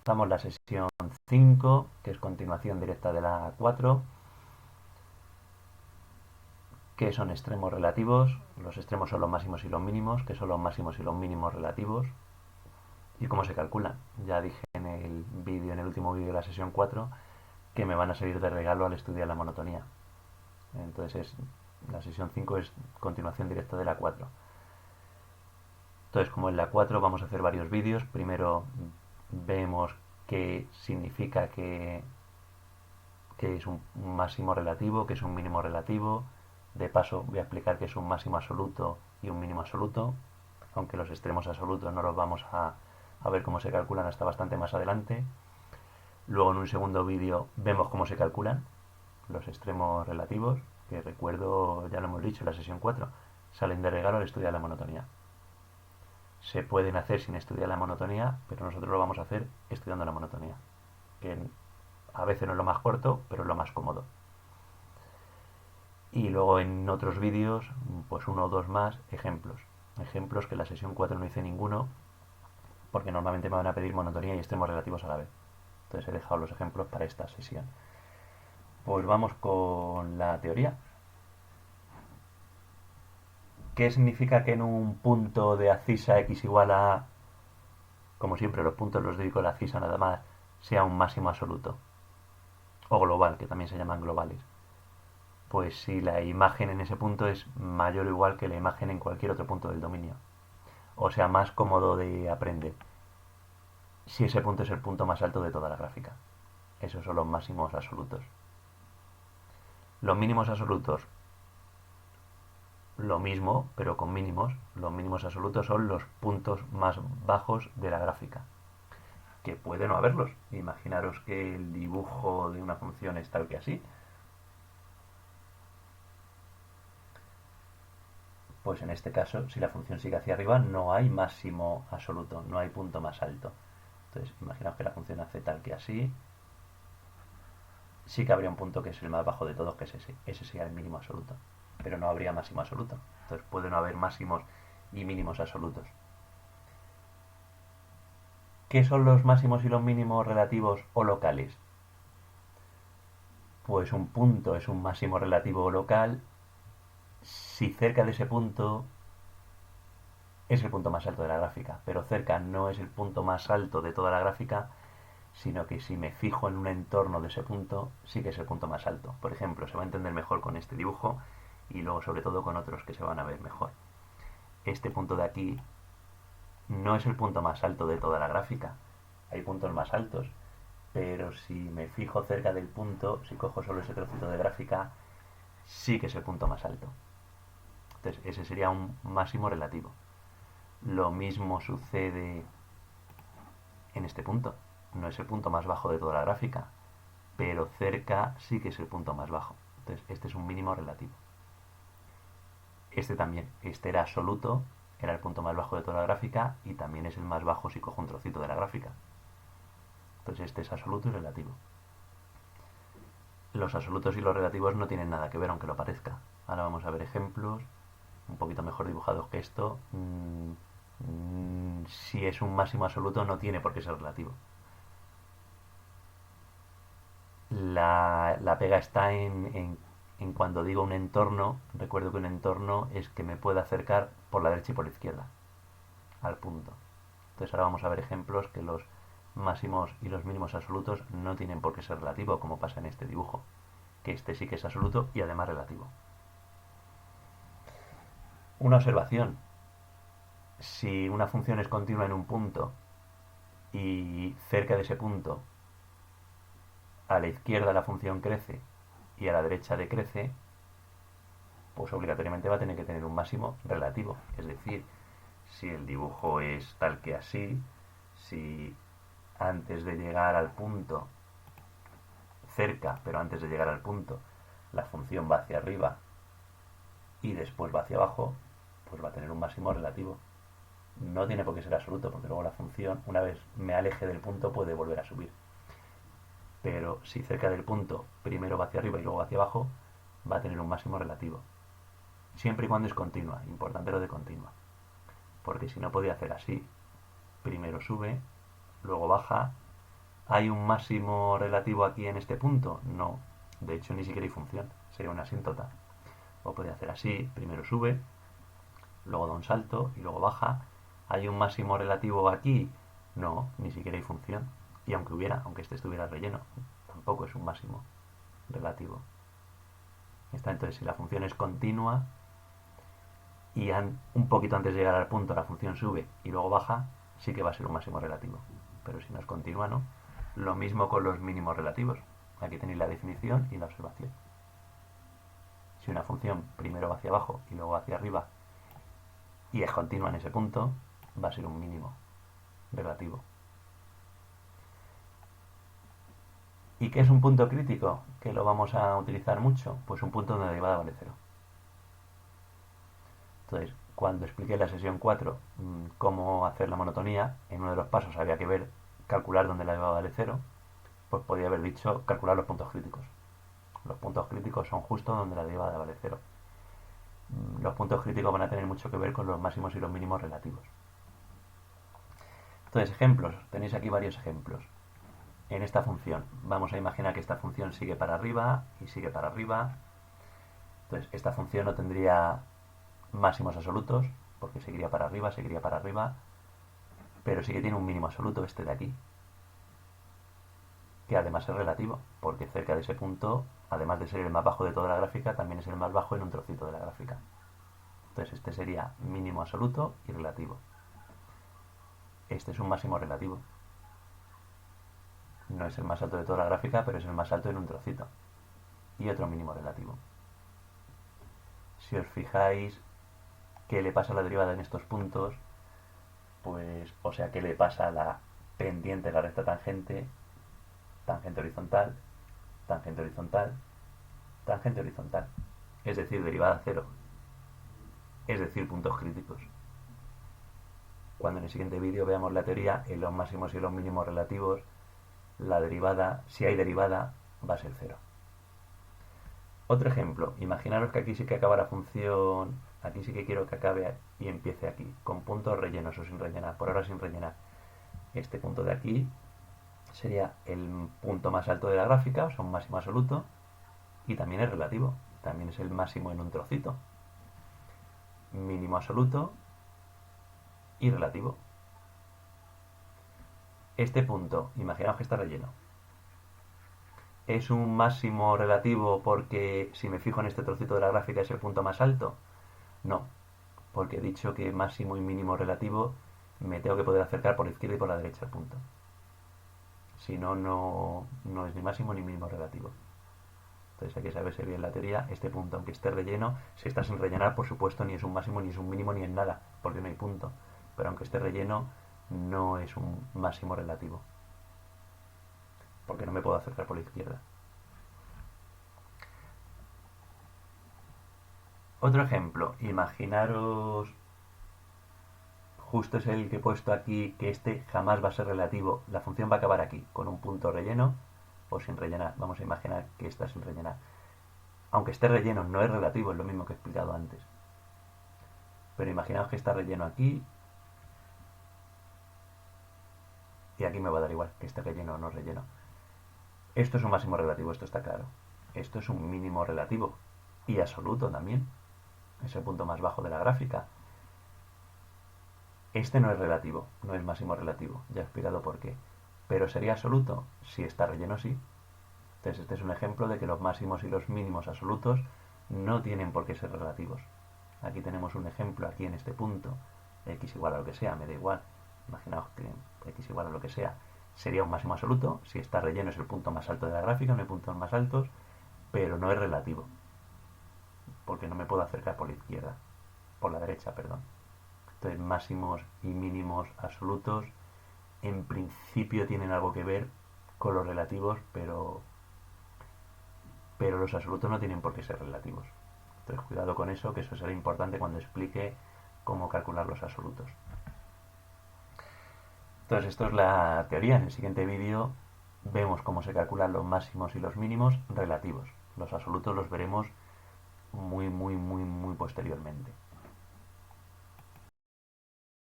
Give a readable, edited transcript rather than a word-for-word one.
Comenzamos la sesión 5, que es continuación directa de la 4. ¿Qué son extremos relativos? Los extremos son los máximos y los mínimos. ¿Qué son los máximos y los mínimos relativos? ¿Y cómo se calculan? Ya dije en el último vídeo de la sesión 4, que me van a servir de regalo al estudiar la monotonía. Entonces la sesión 5 es continuación directa de la 4. Entonces, como en la 4 vamos a hacer varios vídeos. Primero vemos qué significa que es un máximo relativo, que es un mínimo relativo. De paso voy a explicar qué es un máximo absoluto y un mínimo absoluto, aunque los extremos absolutos no los vamos a ver cómo se calculan hasta bastante más adelante. Luego en un segundo vídeo vemos cómo se calculan los extremos relativos, que recuerdo, ya lo hemos dicho en la sesión 4, salen de regalo al estudiar la monotonía. Se pueden hacer sin estudiar la monotonía, pero nosotros lo vamos a hacer estudiando la monotonía, que a veces no es lo más corto, pero es lo más cómodo. Y luego en otros vídeos, pues uno o dos más, ejemplos. Ejemplos que en la sesión 4 no hice ninguno, porque normalmente me van a pedir monotonía y extremos relativos a la vez. Entonces he dejado los ejemplos para esta sesión. Pues vamos con la teoría. ¿Qué significa que en un punto de abscisa x igual a, como siempre los puntos los dedico a la abscisa nada más, sea un máximo absoluto? O global, que también se llaman globales. Pues si la imagen en ese punto es mayor o igual que la imagen en cualquier otro punto del dominio. O sea, más cómodo de aprender. Si ese punto es el punto más alto de toda la gráfica. Esos son los máximos absolutos. Los mínimos absolutos, lo mismo, pero con mínimos. Los mínimos absolutos son los puntos más bajos de la gráfica. Que puede no haberlos. Imaginaros que el dibujo de una función es tal que así. Pues en este caso, si la función sigue hacia arriba, no hay máximo absoluto, no hay punto más alto. Entonces, imaginaos que la función hace tal que así. Sí que habría un punto que es el más bajo de todos, que es ese. Ese sería el mínimo absoluto. Pero no habría máximo absoluto. Entonces puede no haber máximos y mínimos absolutos. ¿Qué son los máximos y los mínimos relativos o locales? Pues un punto es un máximo relativo o local si cerca de ese punto es el punto más alto de la gráfica, pero cerca no es el punto más alto de toda la gráfica, sino que si me fijo en un entorno de ese punto, sí que es el punto más alto. Por ejemplo, se va a entender mejor con este dibujo y luego sobre todo con otros que se van a ver mejor. Este punto de aquí no es el punto más alto de toda la gráfica. Hay puntos más altos, pero si me fijo cerca del punto, si cojo solo ese trocito de gráfica, sí que es el punto más alto. Entonces, ese sería un máximo relativo. Lo mismo sucede en este punto. No es el punto más bajo de toda la gráfica, pero cerca sí que es el punto más bajo. Entonces, este es un mínimo relativo. Este también, este era absoluto, era el punto más bajo de toda la gráfica y también es el más bajo si cojo un trocito de la gráfica. Entonces, este es absoluto y relativo. Los absolutos y los relativos no tienen nada que ver, aunque lo parezca. Ahora vamos a ver ejemplos un poquito mejor dibujados que esto. Si es un máximo absoluto, no tiene por qué ser relativo. La pega está en cuando digo un entorno. Recuerdo que un entorno es que me pueda acercar por la derecha y por la izquierda al punto. Entonces ahora vamos a ver ejemplos que los máximos y los mínimos absolutos no tienen por qué ser relativos, como pasa en este dibujo, que este sí que es absoluto y además relativo. Una observación: si una función es continua en un punto y cerca de ese punto a la izquierda la función crece y a la derecha decrece, pues obligatoriamente va a tener que tener un máximo relativo. Es decir, si el dibujo es tal que así, si antes de llegar al punto, cerca, pero antes de llegar al punto, la función va hacia arriba y después va hacia abajo, pues va a tener un máximo relativo. No tiene por qué ser absoluto, porque luego la función, una vez me aleje del punto, puede volver a subir. Pero si cerca del punto primero va hacia arriba y luego va hacia abajo, va a tener un máximo relativo. Siempre y cuando es continua, importante lo de continua. Porque si no podía hacer así, primero sube, luego baja ¿Hay un máximo relativo aquí en este punto? No. De hecho, ni siquiera hay función. Sería una asíntota. O podría hacer así, primero sube, luego da un salto y luego baja. ¿Hay un máximo relativo aquí? No, ni siquiera hay función. Y aunque hubiera, aunque este estuviera relleno, tampoco es un máximo relativo. Entonces, si la función es continua y un poquito antes de llegar al punto la función sube y luego baja, sí que va a ser un máximo relativo. Pero si no es continua, no. Lo mismo con los mínimos relativos. Aquí tenéis la definición y la observación. Si una función primero va hacia abajo y luego hacia arriba y es continua en ese punto, va a ser un mínimo relativo. ¿Y qué es un punto crítico? Que lo vamos a utilizar mucho. Pues un punto donde la derivada vale cero. Entonces, cuando expliqué en la sesión 4 cómo hacer la monotonía, en uno de los pasos había que ver, calcular dónde la derivada vale cero, pues podía haber dicho calcular los puntos críticos. Los puntos críticos son justo donde la derivada vale cero. Los puntos críticos van a tener mucho que ver con los máximos y los mínimos relativos. Entonces, ejemplos. Tenéis aquí varios ejemplos. En esta función, vamos a imaginar que esta función sigue para arriba y sigue para arriba. Entonces, esta función no tendría máximos absolutos, porque seguiría para arriba, pero sí que tiene un mínimo absoluto, este de aquí, que además es relativo, porque cerca de ese punto, además de ser el más bajo de toda la gráfica, también es el más bajo en un trocito de la gráfica. Entonces este sería mínimo absoluto y relativo. Este es un máximo relativo. No es el más alto de toda la gráfica, pero es el más alto en un trocito. Y otro mínimo relativo. Si os fijáis qué le pasa a la derivada en estos puntos, pues, o sea, qué le pasa a la pendiente de la recta tangente, tangente horizontal, tangente horizontal, tangente horizontal. Es decir, derivada cero. Es decir, puntos críticos. Cuando en el siguiente vídeo veamos la teoría, en los máximos y los mínimos relativos, la derivada, si hay derivada, va a ser cero. Otro ejemplo, imaginaros que aquí sí que acaba la función, aquí sí que quiero que acabe y empiece aquí, con puntos rellenos o sin rellenar, por ahora sin rellenar. Este punto de aquí sería el punto más alto de la gráfica, o sea, un máximo absoluto, y también es relativo, también es el máximo en un trocito. Mínimo absoluto y relativo. Este punto, imaginaos que está relleno. ¿Es un máximo relativo porque si me fijo en este trocito de la gráfica es el punto más alto? No, porque he dicho que máximo y mínimo relativo me tengo que poder acercar por la izquierda y por la derecha al punto. Si no, no es ni máximo ni mínimo relativo. Entonces hay que saberse bien la teoría. Este punto, aunque esté relleno, si está sin rellenar, por supuesto, ni es un máximo, ni es un mínimo, ni es nada, porque no hay punto. Pero aunque esté relleno, no es un máximo relativo, porque no me puedo acercar por la izquierda. Otro ejemplo, imaginaros, justo es el que he puesto aquí, que este jamás va a ser relativo. La función va a acabar aquí, con un punto relleno o sin rellenar. Vamos a imaginar que está sin rellenar. Aunque esté relleno, no es relativo, es lo mismo que he explicado antes. Pero imaginaos que está relleno aquí y aquí me va a dar igual que esté relleno o no relleno. Esto es un máximo relativo, esto está claro. Esto es un mínimo relativo y absoluto también. Es el punto más bajo de la gráfica. Este no es relativo, no es máximo relativo, ya he explicado por qué. Pero sería absoluto si está relleno, sí. Entonces este es un ejemplo de que los máximos y los mínimos absolutos no tienen por qué ser relativos. Aquí tenemos un ejemplo, aquí en este punto, x igual a lo que sea, me da igual. Imaginaos que x igual a lo que sea sería un máximo absoluto. Si está relleno es el punto más alto de la gráfica, no hay puntos más altos, pero no es relativo, porque no me puedo acercar por la izquierda, por la derecha, perdón. Entonces máximos y mínimos absolutos en principio tienen algo que ver con los relativos, pero los absolutos no tienen por qué ser relativos. Entonces cuidado con eso, que eso será importante cuando explique cómo calcular los absolutos. Entonces esto es la teoría. En el siguiente vídeo vemos cómo se calculan los máximos y los mínimos relativos. Los absolutos los veremos muy posteriormente.